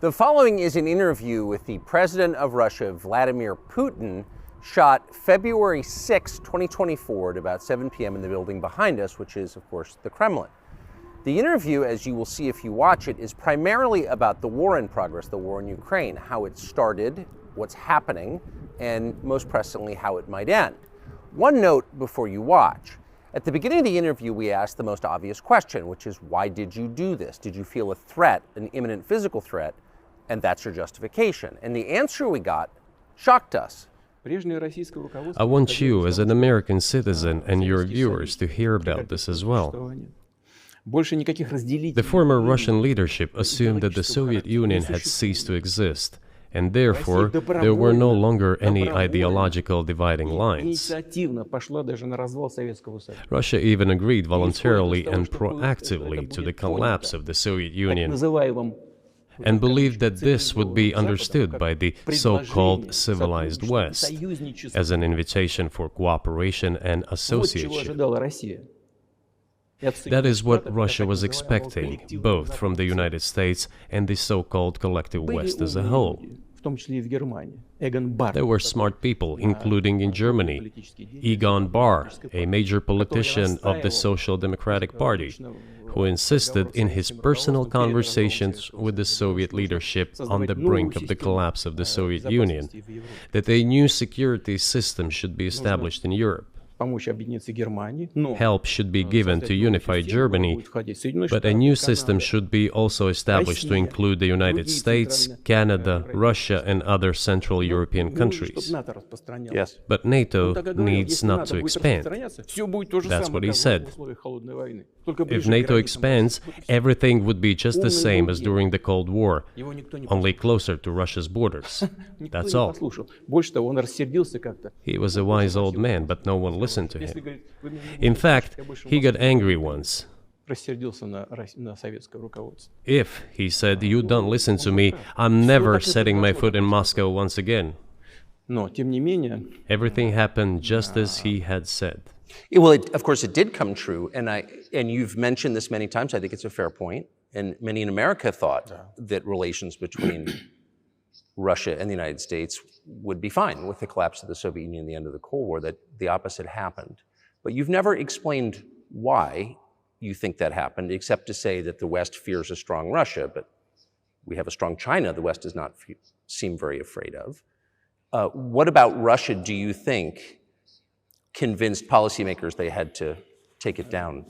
The following is an interview with the President of Russia, Vladimir Putin, shot February 6, 2024 at about 7 p.m. in the building behind us, which is, of course, the Kremlin. The interview, as you will see if you watch it, is primarily about the war in progress, the war in Ukraine, how it started, what's happening, and most pressingly, how it might end. One note before you watch. At the beginning of the interview, we asked the most obvious question, which is, why did you do this? Did you feel a threat, an imminent physical threat? And that's your justification. And the answer we got shocked us. I want you, as an American citizen, and your viewers to hear about this as well. The former Russian leadership assumed that the Soviet Union had ceased to exist, and therefore there were no longer any ideological dividing lines. Russia even agreed voluntarily and proactively to the collapse of the Soviet Union, and believed that this would be understood by the so-called civilized West as an invitation for cooperation and association. That is what Russia was expecting, both from the United States and the so-called collective West as a whole. There were smart people, including in Germany, Egon Bahr, a major politician of the Social Democratic Party, who insisted in his personal conversations with the Soviet leadership on the brink of the collapse of the Soviet Union that a new security system should be established in Europe. Help should be given to unify Germany, but a new system should be also established to include the United States, Canada, Russia, and other Central European countries. Yes. But NATO needs not to expand. That's what he said. If NATO expands, everything would be just the same as during the Cold War, only closer to Russia's borders. That's all. He was a wise old man, but no one listened to him. In fact, he got angry once. If, he said, you don't listen to me, I'm never setting my foot in Moscow once again. Everything happened just as he had said. Well, of course, it did come true, and you've mentioned this many times. I think it's a fair point, and many in America thought that relations between Russia and the United States would be fine with the collapse of the Soviet Union and the end of the Cold War, that the opposite happened. But you've never explained why you think that happened, except to say that the West fears a strong Russia, but we have a strong China the West does not seem very afraid of. What about Russia, do you think, convinced policymakers they had to take it down?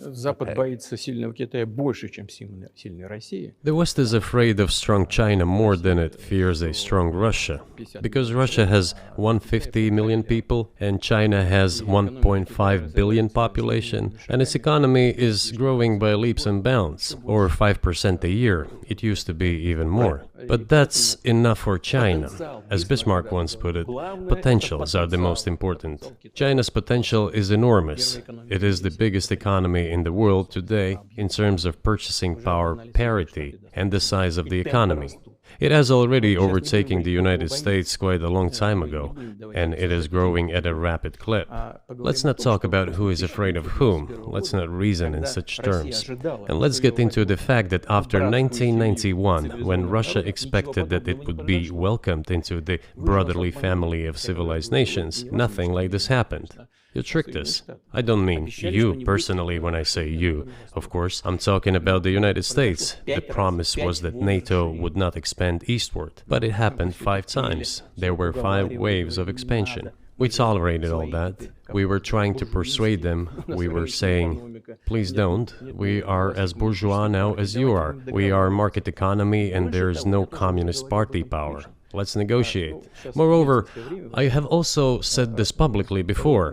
The West is afraid of strong China more than it fears a strong Russia, because Russia has 150 million people and China has 1.5 billion population, and its economy is growing by leaps and bounds, or 5% a year. It used to be even more. But that's enough for China. As Bismarck once put it, potentials are the most important. China's potential is enormous. It is the biggest economy in the world today in terms of purchasing power parity and the size of the economy. It has already overtaken the United States quite a long time ago, and it is growing at a rapid clip. Let's not talk about who is afraid of whom. Let's not reason in such terms. And let's get into the fact that after 1991, when Russia expected that it would be welcomed into the brotherly family of civilized nations, nothing like this happened. You tricked us. I don't mean you personally when I say you. Of course, I'm talking about the United States. The promise was that NATO would not expand eastward, but it happened 5 times. There were 5 waves of expansion. We tolerated all that. We were trying to persuade them. We were saying, please don't. We are as bourgeois now as you are. We are market economy and there is no communist party power. Let's negotiate. Moreover, I have also said this publicly before.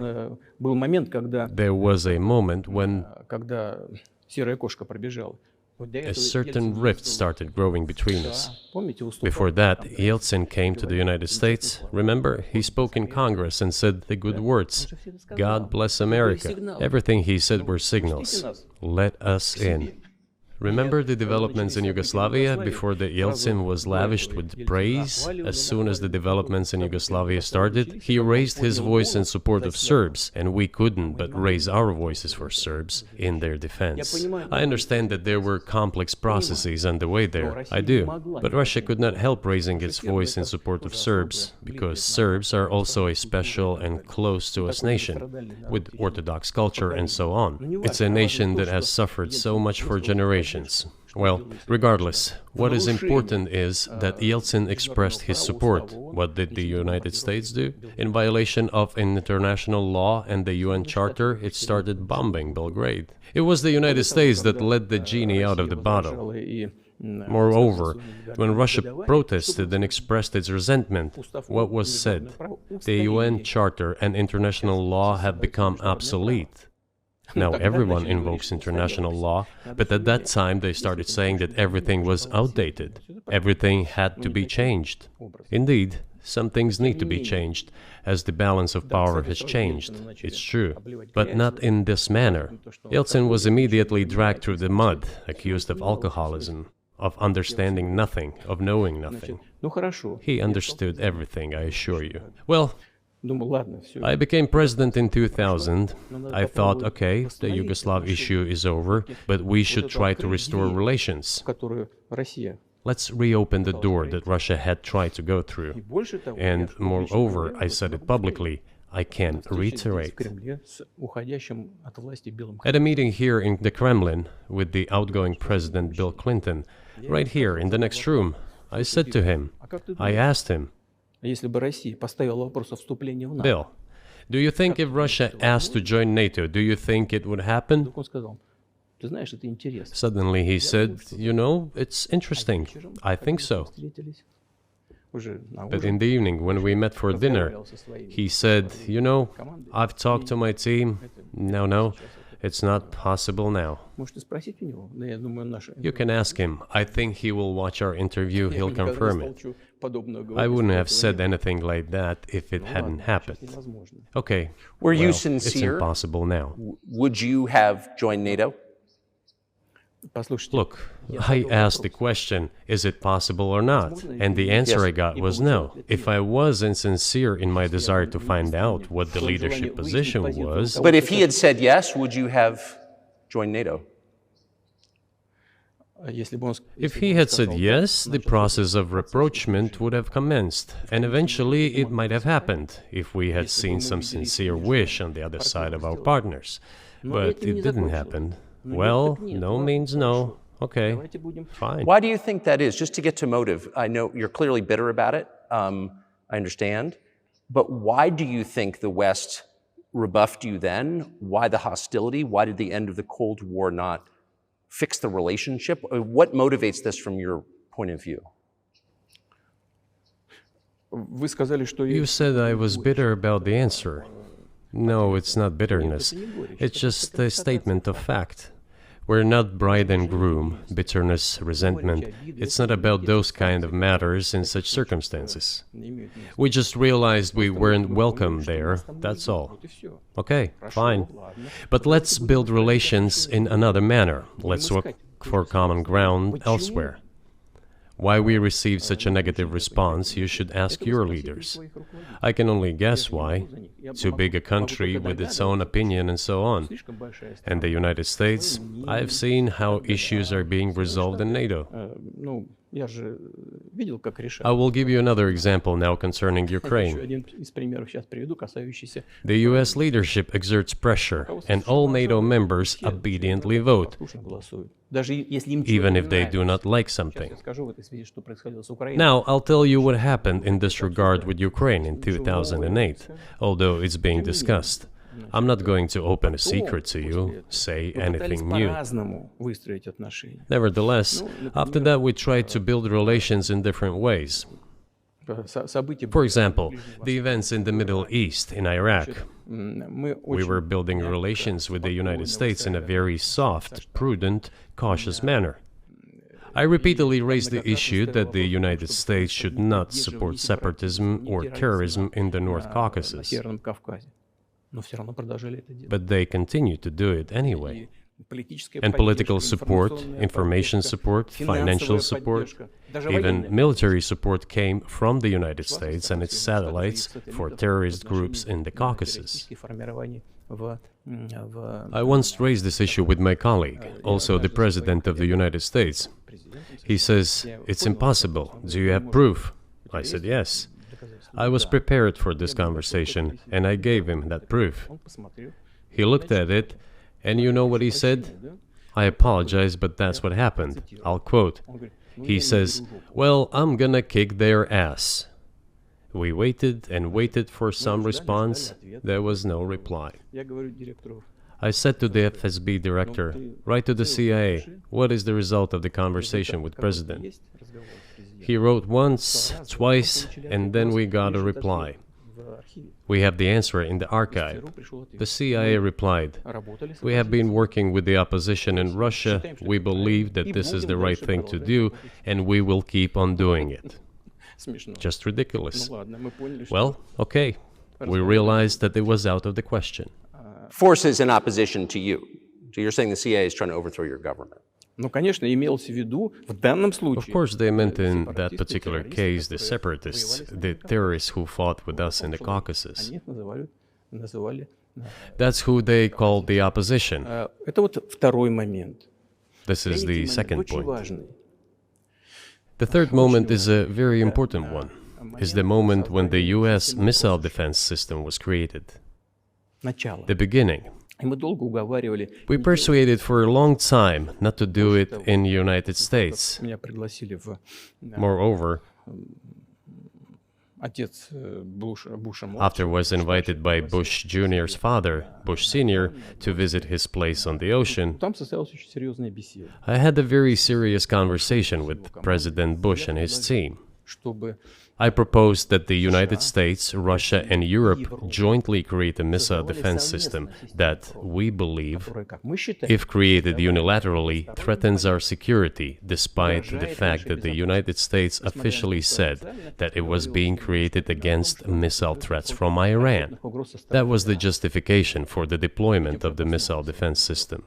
There was a moment when a certain rift started growing between us. Before that, Yeltsin came to the United States. Remember, he spoke in Congress and said the good words. God bless America. Everything he said were signals. Let us in. Remember the developments in Yugoslavia before the Yeltsin was lavished with praise? As soon as the developments in Yugoslavia started, he raised his voice in support of Serbs, and we couldn't but raise our voices for Serbs in their defense. I understand that there were complex processes underway there, I do, but Russia could not help raising its voice in support of Serbs, because Serbs are also a special and close to us nation, with Orthodox culture and so on. It's a nation that has suffered so much for generations. Well, regardless, what is important is that Yeltsin expressed his support. What did the United States do? In violation of international law and the UN Charter, it started bombing Belgrade. It was the United States that let the genie out of the bottle. Moreover, when Russia protested and expressed its resentment, what was said? The UN Charter and international law have become obsolete. Now everyone invokes international law, but at that time they started saying that everything was outdated. Everything had to be changed. Indeed, some things need to be changed, as the balance of power has changed. It's true, but not in this manner. Yeltsin was immediately dragged through the mud, accused of alcoholism, of understanding nothing, of knowing nothing. He understood everything, I assure you. Well, I became president in 2000. I thought, okay, the Yugoslav issue is over, but we should try to restore relations. Let's reopen the door that Russia had tried to go through. And moreover, I said it publicly, I can reiterate. At a meeting here in the Kremlin with the outgoing President Bill Clinton, right here in the next room, I said to him, I asked him, Bill, do you think if Russia asked to join NATO, do you think it would happen? Suddenly he said, you know, it's interesting. I think so. But in the evening, when we met for dinner, he said, you know, I've talked to my team. No, it's not possible now. You can ask him. I think he will watch our interview, he'll confirm it. I wouldn't have said anything like that if it hadn't happened. Okay, were you It's sincere? impossible now. Would you have joined NATO? Look, I asked the question, is it possible or not? And the answer I got was no. If I was insincere in my desire to find out what the leadership position was... But if he had said yes, would you have joined NATO? If he had said yes, the process of rapprochement would have commenced, and eventually it might have happened, if we had seen some sincere wish on the other side of our partners. But it didn't happen. Well, no means no. Okay, fine. Why do you think that is? Just to get to motive, I know you're clearly bitter about it, I understand, but why do you think the West rebuffed you then? Why the hostility? Why did the end of the Cold War not fix the relationship? What motivates this from your point of view? You said I was bitter about the answer. No, it's not bitterness. It's just a statement of fact. We're not bride and groom, bitterness, resentment. It's not about those kind of matters in such circumstances. We just realized we weren't welcome there, that's all. Okay, fine. But let's build relations in another manner. Let's look for common ground elsewhere. Why we received such a negative response, you should ask your leaders. I can only guess why. Too big a country with its own opinion and so on. And the United States, I've seen how issues are being resolved in NATO. I will give you another example now concerning Ukraine. The US leadership exerts pressure, and all NATO members obediently vote, even if they do not like something. Now, I'll tell you what happened in this regard with Ukraine in 2008, although it's being discussed. I'm not going to open a secret to you, say anything new. Nevertheless, after that we tried to build relations in different ways. For example, the events in the Middle East, in Iraq. We were building relations with the United States in a very soft, prudent, cautious manner. I repeatedly raised the issue that the United States should not support separatism or terrorism in the North Caucasus. But they continue to do it anyway. and political support, information support, financial support, even military support came from the United States and its satellites for terrorist groups in the Caucasus. I once raised this issue with my colleague, also the President of the United States. He says, "It's impossible. Do you have proof?" I said, "Yes." I was prepared for this conversation, and I gave him that proof. He looked at it, and you know what he said? "I apologize, but that's what happened." I'll quote. He says, "Well, I'm gonna kick their ass." We waited and waited for some response. There was no reply. I said to the FSB director, "Write to the CIA, what is the result of the conversation with President?" He wrote once, twice, and then we got a reply. We have the answer in the archive. The CIA replied, "We have been working with the opposition in Russia. We believe that this is the right thing to do, and we will keep on doing it." Just ridiculous. Well, okay. We realized that it was out of the question. Forces in opposition to you. So you're saying the CIA is trying to overthrow your government? Of course, they meant in that particular case the separatists, the terrorists who fought with us in the Caucasus. That's who they called the opposition. This is the second point. The third moment is a very important one, is the moment when the US missile defense system was created. The beginning. We persuaded for a long time not to do it in the United States. Moreover, after was invited by Bush Jr.'s father, Bush Sr., to visit his place on the ocean, I had a very serious conversation with President Bush and his team. I proposed that the United States, Russia, and Europe jointly create a missile defense system that, we believe, if created unilaterally, threatens our security, despite the fact that the United States officially said that it was being created against missile threats from Iran. That was the justification for the deployment of the missile defense system.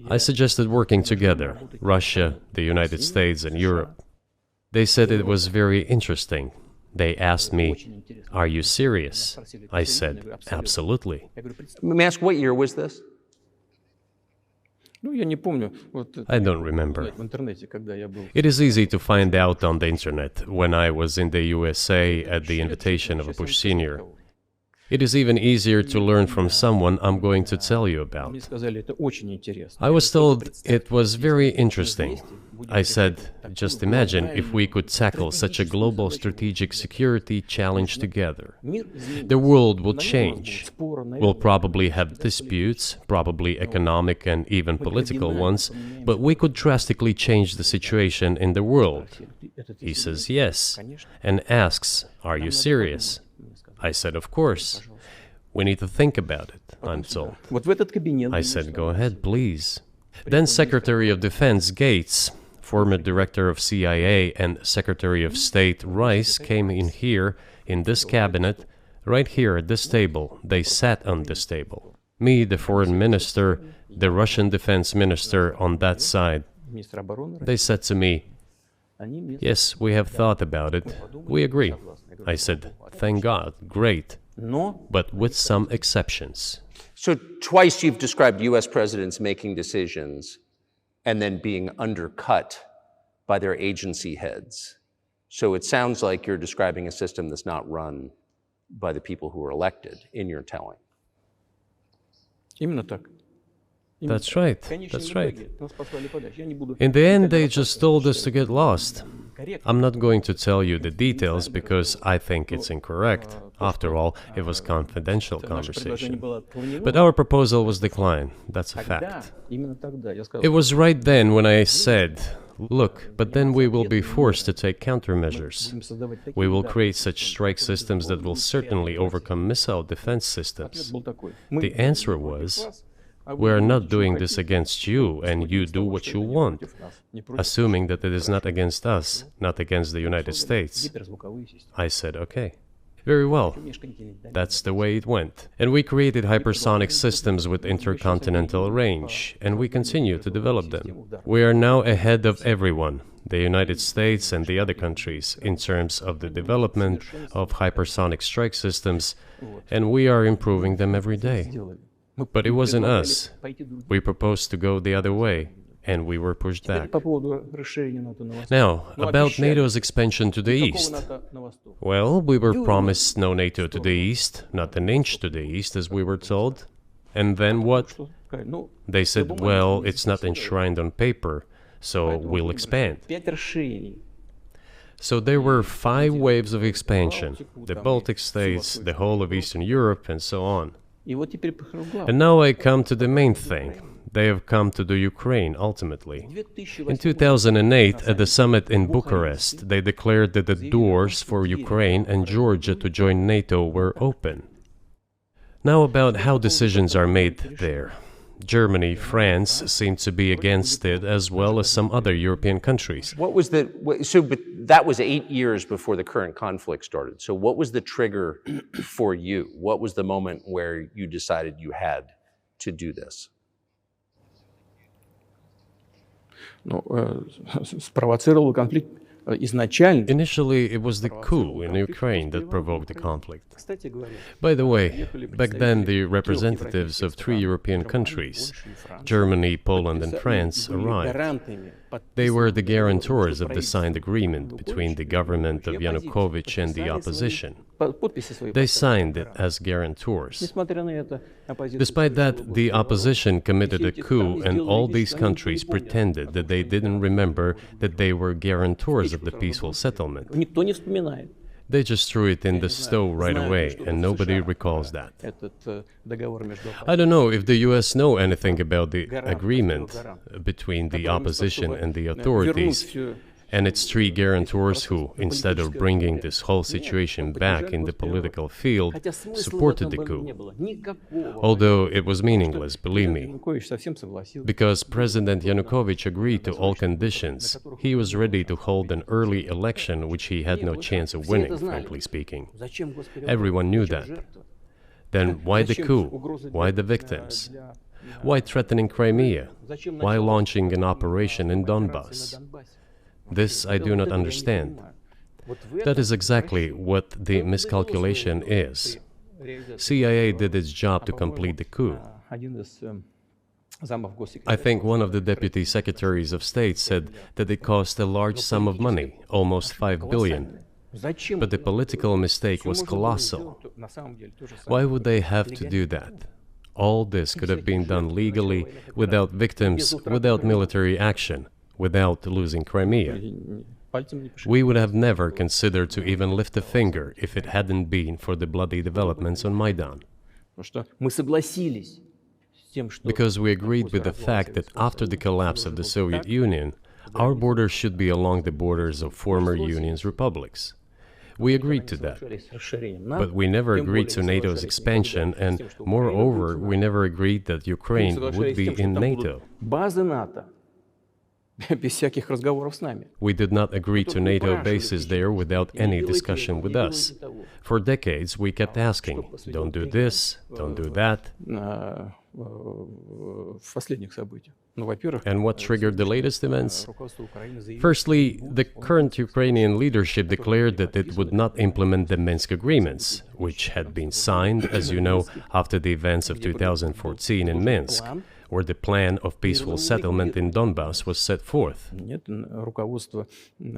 I suggested working together, Russia, the United States, and Europe. They said it was very interesting. They asked me, "Are you serious?" I said, "Absolutely." Let me ask, what year was this? I don't remember. It is easy to find out on the internet when I was in the USA at the invitation of Bush Sr. It is even easier to learn from someone I'm going to tell you about. I was told it was very interesting. I said, just imagine if we could tackle such a global strategic security challenge together. The world will change. We'll probably have disputes, probably economic and even political ones, but we could drastically change the situation in the world. He says yes, and asks, "Are you serious?" I said, "Of course. We need to think about it," I'm told. I said, "Go ahead, please." Then Secretary of Defense Gates, former Director of CIA, and Secretary of State Rice came in here, in this cabinet, right here at this table. They sat on this table. Me, the Foreign Minister, the Russian Defense Minister on that side. They said to me, "Yes, we have thought about it. We agree." I said, "Thank God, great, but with some exceptions." So twice you've described US presidents making decisions and then being undercut by their agency heads. So it sounds like you're describing a system that's not run by the people who were elected, in your telling. That's right, that's right. In the end, they just told us to get lost. I'm not going to tell you the details because I think it's incorrect. After all, it was confidential conversation. But our proposal was declined, that's a fact. It was right then when I said, "Look, but then we will be forced to take countermeasures. We will create such strike systems that will certainly overcome missile defense systems." The answer was, "We are not doing this against you, and you do what you want," assuming that it is not against us, not against the United States. I said, "Okay." Very well. That's the way it went. And we created hypersonic systems with intercontinental range, and we continue to develop them. We are now ahead of everyone, the United States and the other countries, in terms of the development of hypersonic strike systems, and we are improving them every day. But it wasn't us. We proposed to go the other way, and we were pushed back. Now, about NATO's expansion to the east. Well, we were promised no NATO to the east, not an inch to the east, as we were told. And then what? They said, well, it's not enshrined on paper, so we'll expand. So there were 5 waves of expansion: the Baltic states, the whole of Eastern Europe, and so on. And now I come to the main thing. They have come to the Ukraine, ultimately. In 2008, at the summit in Bucharest, they declared that the doors for Ukraine and Georgia to join NATO were open. Now about how decisions are made there. Germany, France seem to be against it, as well as some other European countries. But that was 8 years before the current conflict started. So what was the trigger for you? What was the moment where you decided you had to do this? Спровоцировал конфликт изначально. Initially, it was the coup in Ukraine that provoked the conflict. By the way, back then the representatives of 3 European countries, Germany, Poland and France, arrived. They were the guarantors of the signed agreement between the government of Yanukovych and the opposition. They signed it as guarantors. Despite that, the opposition committed a coup, and all these countries pretended that they didn't remember that they were guarantors of the peaceful settlement. They just threw it in the stove right away, and nobody recalls that. I don't know if the US know anything about the agreement between the opposition and the authorities, and its 3 guarantors who, instead of bringing this whole situation back in the political field, supported the coup. Although it was meaningless, believe me, because President Yanukovych agreed to all conditions. He was ready to hold an early election, which he had no chance of winning, frankly speaking. Everyone knew that. Then why the coup? Why the victims? Why threatening Crimea? Why launching an operation in Donbass? This I do not understand. That is exactly what the miscalculation is. CIA did its job to complete the coup. I think one of the deputy secretaries of state said that it cost a large sum of money, almost 5 billion. But the political mistake was colossal. Why would they have to do that? All this could have been done legally, without victims, without military action, without losing Crimea. We would have never considered to even lift a finger if it hadn't been for the bloody developments on Maidan. Because we agreed with the fact that after the collapse of the Soviet Union, our borders should be along the borders of former Union's republics. We agreed to that. But we never agreed to NATO's expansion, and moreover, we never agreed that Ukraine would be in NATO. We did not agree to NATO bases there without any discussion with us. For decades, we kept asking, don't do this, don't do that. And what triggered the latest events? Firstly, the current Ukrainian leadership declared that it would not implement the Minsk agreements, which had been signed, as you know, after the events of 2014 in Minsk, where the plan of peaceful settlement in Donbass was set forth.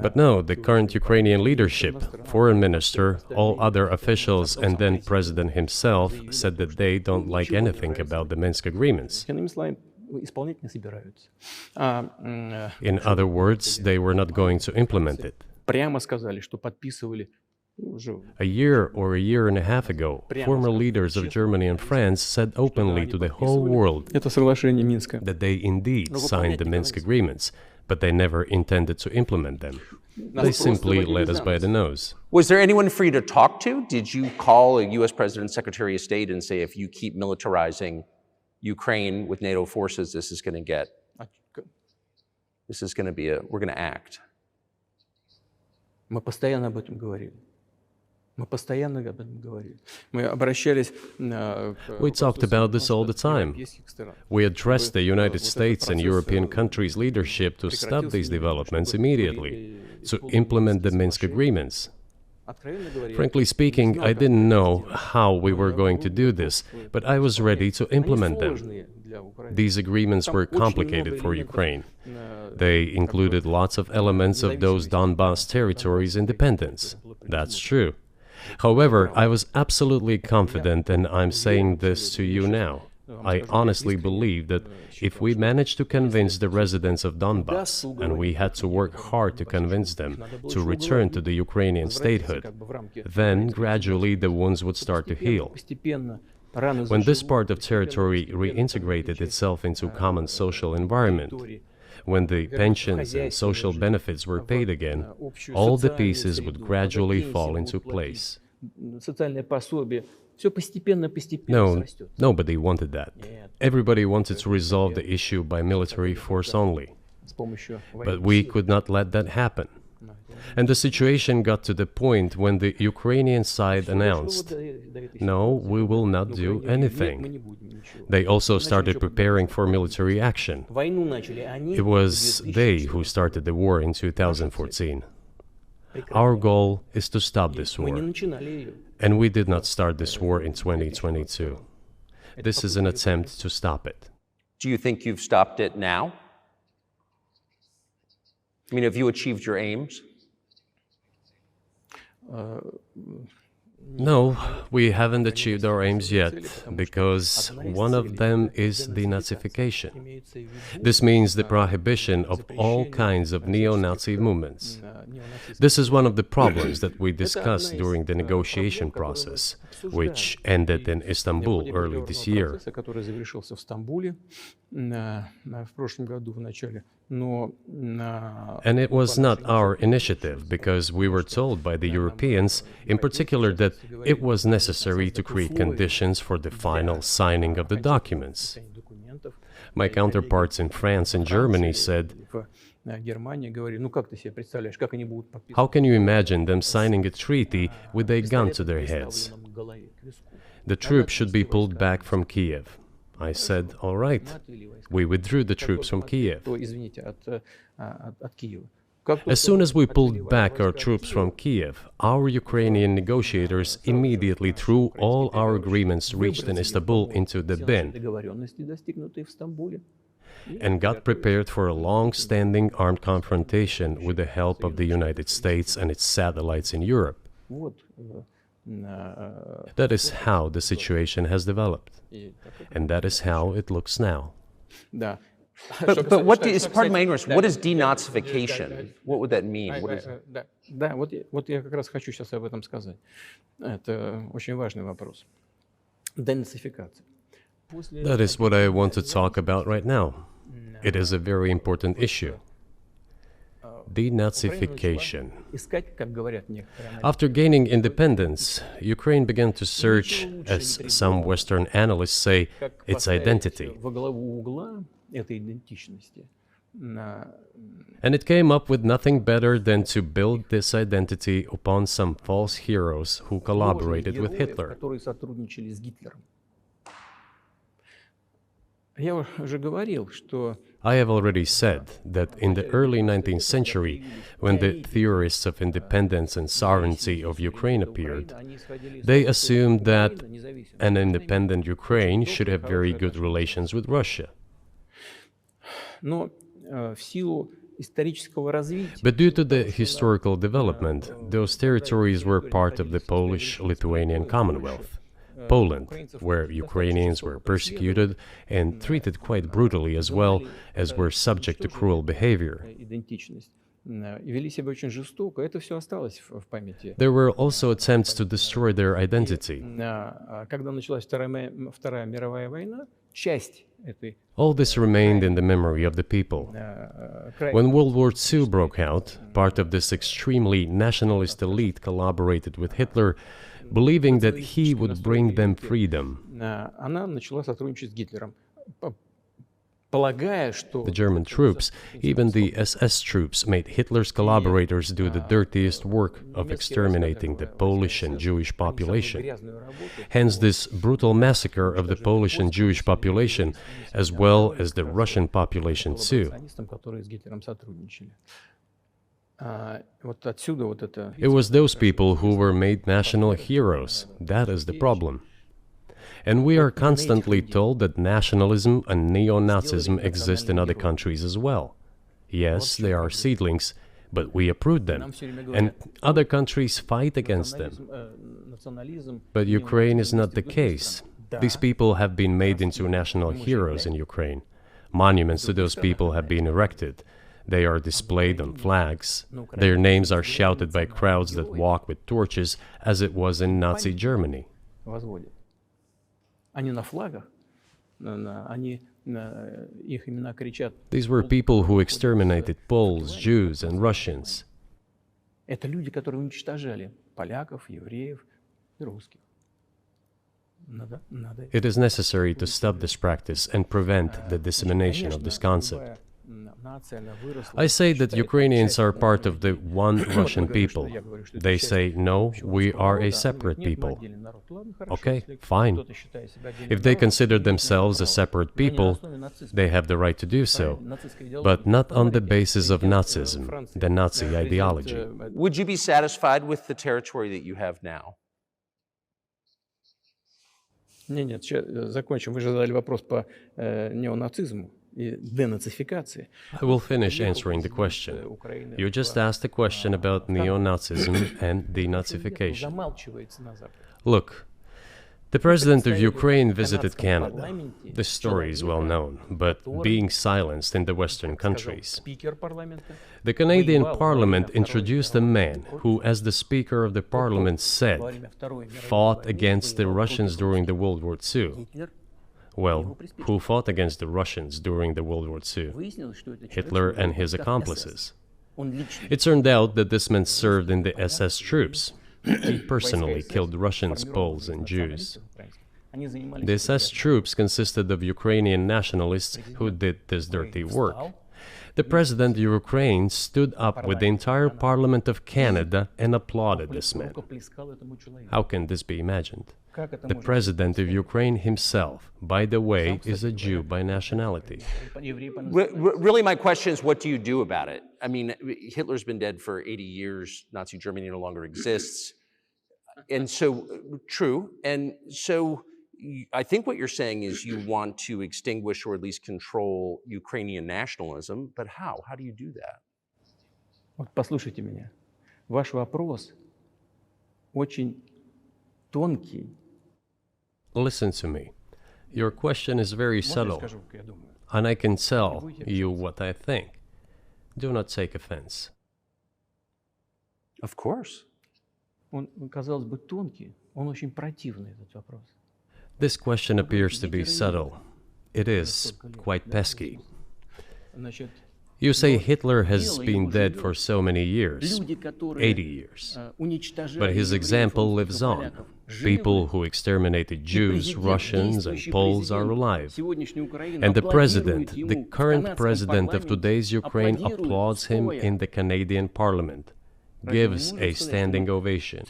But no, the current Ukrainian leadership, foreign minister, all other officials, and then president himself said that they don't like anything about the Minsk agreements. In other words, they were not going to implement it. A year or a year and a half ago, former leaders of Germany and France said openly to the whole world that they indeed signed the Minsk agreements, but they never intended to implement them. They simply led us by the nose. Was there anyone for you to talk to? Did you call a U.S. President, Secretary of State and say, if you keep militarizing Ukraine with NATO forces, this is going to we're going to act. Мы постоянно об этом говорили. Мы обращались We talked about this all the time. We addressed the United States and European countries' leadership to stop these developments immediately, to implement the Minsk agreements. Frankly speaking, I didn't know how we were going to do this, but I was ready to implement them. These agreements were complicated for Ukraine. They included lots of elements of those Donbas territories' independence. That's true. However, I was absolutely confident, and I'm saying this to you now. I honestly believe that if we managed to convince the residents of Donbas, and we had to work hard to convince them to return to the Ukrainian statehood, then gradually the wounds would start to heal. When this part of territory reintegrated itself into common social environment, when the pensions and social benefits were paid again, all the pieces would gradually fall into place. No, nobody wanted that. Everybody wanted to resolve the issue by military force only. But we could not let that happen. And the situation got to the point when the Ukrainian side announced, no, we will not do anything. They also started preparing for military action. It was they who started the war in 2014. Our goal is to stop this war. And we did not start this war in 2022. This is an attempt to stop it. Do you think you've stopped it now? I mean, have you achieved your aims? No, we haven't achieved our aims yet, because one of them is denazification. This means the prohibition of all kinds of neo-Nazi movements. This is one of the problems that we discussed during the negotiation process, which ended in Istanbul early this year. And it was not our initiative, because we were told by the Europeans, in particular, that it was necessary to create conditions for the final signing of the documents. My counterparts in France and Germany said, how can you imagine them signing a treaty with a gun to their heads? The troops should be pulled back from Kiev. I said, all right. We withdrew the troops from Kiev. As soon as we pulled back our troops from Kiev, our Ukrainian negotiators immediately threw all our agreements reached in Istanbul into the bin and got prepared for a long-standing armed confrontation with the help of the United States and its satellites in Europe. That is how the situation has developed, and that is how it looks now. But what is, pardon my ignorance, what is denazification? What would that mean? What is... Да, вот я как раз хочу сейчас об этом сказать. Это очень важный вопрос. Денацификация. That is what I want to talk about right now. It is a very important issue. Denazification. After gaining independence, Ukraine began to search, as some Western analysts say, its identity. And it came up with nothing better than to build this identity upon some false heroes who collaborated with Hitler. I have already said that in the early 19th century, when the theorists of independence and sovereignty of Ukraine appeared, they assumed that an independent Ukraine should have very good relations with Russia. But due to the historical development, those territories were part of the Polish-Lithuanian Commonwealth. Poland, where Ukrainians were persecuted and treated quite brutally, as well as were subject to cruel behavior. There were also attempts to destroy their identity. All this remained in the memory of the people. When World War II broke out, part of this extremely nationalist elite collaborated with Hitler, believing that he would bring them freedom. полагая, что The German troops, even the SS troops, made Hitler's collaborators do the dirtiest work of exterminating the Polish and Jewish population. Hence this brutal massacre of the Polish and Jewish population, as well as the Russian population too. которые с Гитлером сотрудничали. Вот отсюда вот это. It was those people who were made national heroes. That is the problem. And we are constantly told that nationalism and neo-Nazism exist in other countries as well. Yes, they are seedlings, but we uproot them, and other countries fight against them. But Ukraine is not the case. These people have been made into national heroes in Ukraine. Monuments to those people have been erected. They are displayed on flags. Their names are shouted by crowds that walk with torches, as it was in Nazi Germany. Они на флагах, они их имена кричат. These were people who exterminated Poles, Jews, and Russians. Это люди, которые уничтожали поляков, евреев и русских. It is necessary to stop this practice and prevent the dissemination of this concept. I say that Ukrainians are part of the one Russian people. They say, no, we are a separate people. Okay, fine. If they consider themselves a separate people, they have the right to do so, but not on the basis of Nazism, the Nazi ideology. Would you be satisfied with the territory that you have now? Нет, сейчас закончим. Вы же задали вопрос по неонацизму. I will finish answering the question. You just asked a question about neo-Nazism and denazification. Look, the president of Ukraine visited Canada. This story is well known, but being silenced in the Western countries. The Canadian Parliament introduced a man who, as the Speaker of the Parliament said, fought against the Russians during the World War II. Well, who fought against the Russians during the World War II? Hitler and his accomplices. It turned out that this man served in the SS troops. He personally killed Russians, Poles, and Jews. The SS troops consisted of Ukrainian nationalists who did this dirty work. The president of Ukraine stood up with the entire Parliament of Canada and applauded this man. How can this be imagined? The president of Ukraine himself, by the way, is a Jew by nationality. Really, my question is, what do you do about it? I mean, Hitler's been dead for 80 years. Nazi Germany no longer exists. And so, true. And so, I think what you're saying is you want to extinguish or at least control Ukrainian nationalism. But how? How do you do that? Вот послушайте меня. Ваш вопрос очень тонкий. Listen to me. Your question is very subtle, and I can tell you what I think. Do not take offense. Of course. Он, казалось бы, тонкий, он очень противный, этот вопрос. This question appears to be subtle. It is quite pesky. You say Hitler has been dead for so many years, 80 years. But his example lives on. People who exterminated Jews, Russians, and Poles are alive. And the president, the current president of today's Ukraine, applauds him in the Canadian Parliament, gives a standing ovation.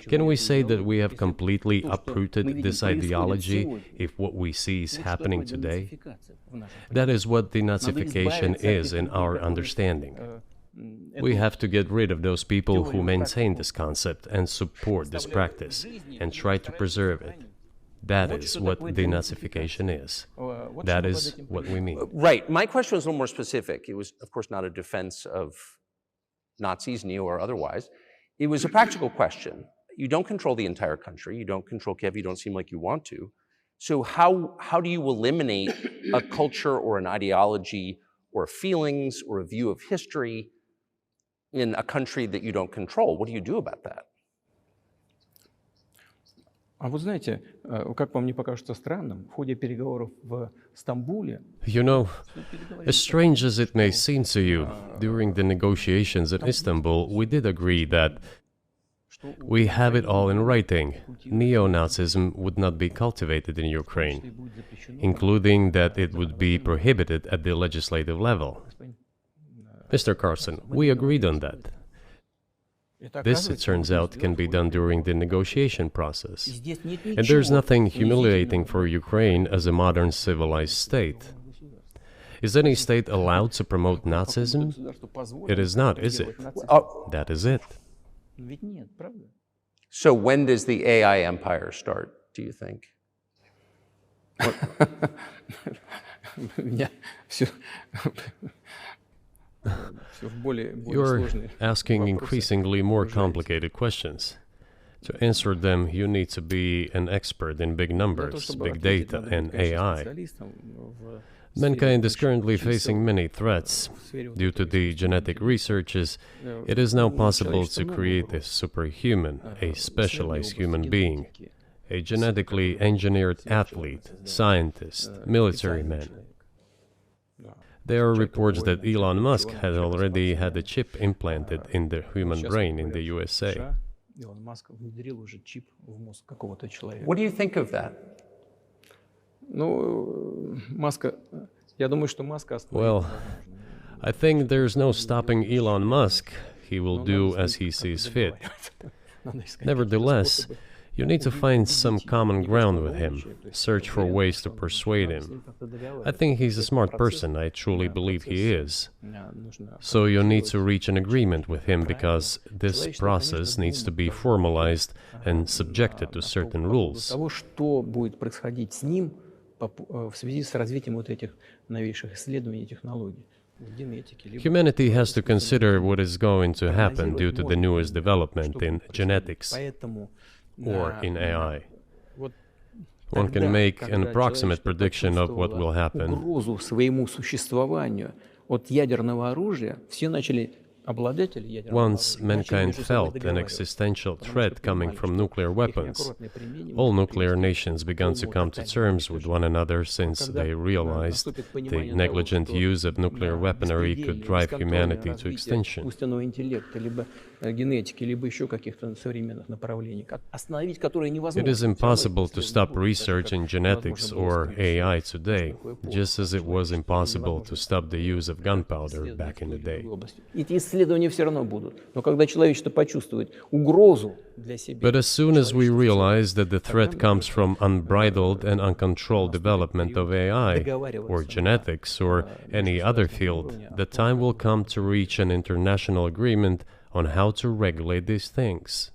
Can we say that we have completely uprooted this ideology if what we see is happening today? That is what denazification is in our understanding. We have to get rid of those people who maintain this concept and support this practice and try to preserve it. That is what denazification is. That is what we mean. Right. My question was a little more specific. It was, of course, not a defense of Nazis, neo or otherwise. It was a practical question. You don't control the entire country. You don't control Kiev. You don't seem like you want to. So how do you eliminate a culture or an ideology or feelings or a view of history in a country that you don't control? What do you do about that? А вы знаете, как вам не покажется странным, в ходе переговоров в Стамбуле... You know, as strange as it may seem to you, during the negotiations in Istanbul, we did agree that We have it all in writing. Neo-Nazism would not be cultivated in Ukraine, including that it would be prohibited at the legislative level. Mr. Carson, we agreed on that. This, it turns out, can be done during the negotiation process. And there's nothing humiliating for Ukraine as a modern civilized state. Is any state allowed to promote Nazism? It is not, is it? That is it. So when does the AI empire start, do you think? You're asking increasingly more complicated questions. To answer them, you need to be an expert in big numbers, big data, and AI. Mankind is currently facing many threats. Due to the genetic researches, it is now possible to create a superhuman, a specialized human being, a genetically engineered athlete, scientist, military man. There are reports that Elon Musk has already had a chip implanted in the human brain in the USA. What do you think of that? Well, I think there's no stopping Elon Musk. He will do as he sees fit. Nevertheless, you need to find some common ground with him, search for ways to persuade him. I think he's a smart person, I truly believe he is. So you need to reach an agreement with him because this process needs to be formalized and subjected to certain rules. Humanity has to consider what is going to happen due to the newest development in genetics or in AI. One can make an approximate prediction of what will happen. Once mankind felt an existential threat coming from nuclear weapons, all nuclear nations began to come to terms with one another since they realized the negligent use of nuclear weaponry could drive humanity to extinction. It is impossible to stop research in genetics or AI today, just as it was impossible to stop the use of gunpowder back in the day. But as soon as we realize that the threat comes from unbridled and uncontrolled development of AI, or genetics, or any other field, the time will come to reach an international agreement on how to regulate these things.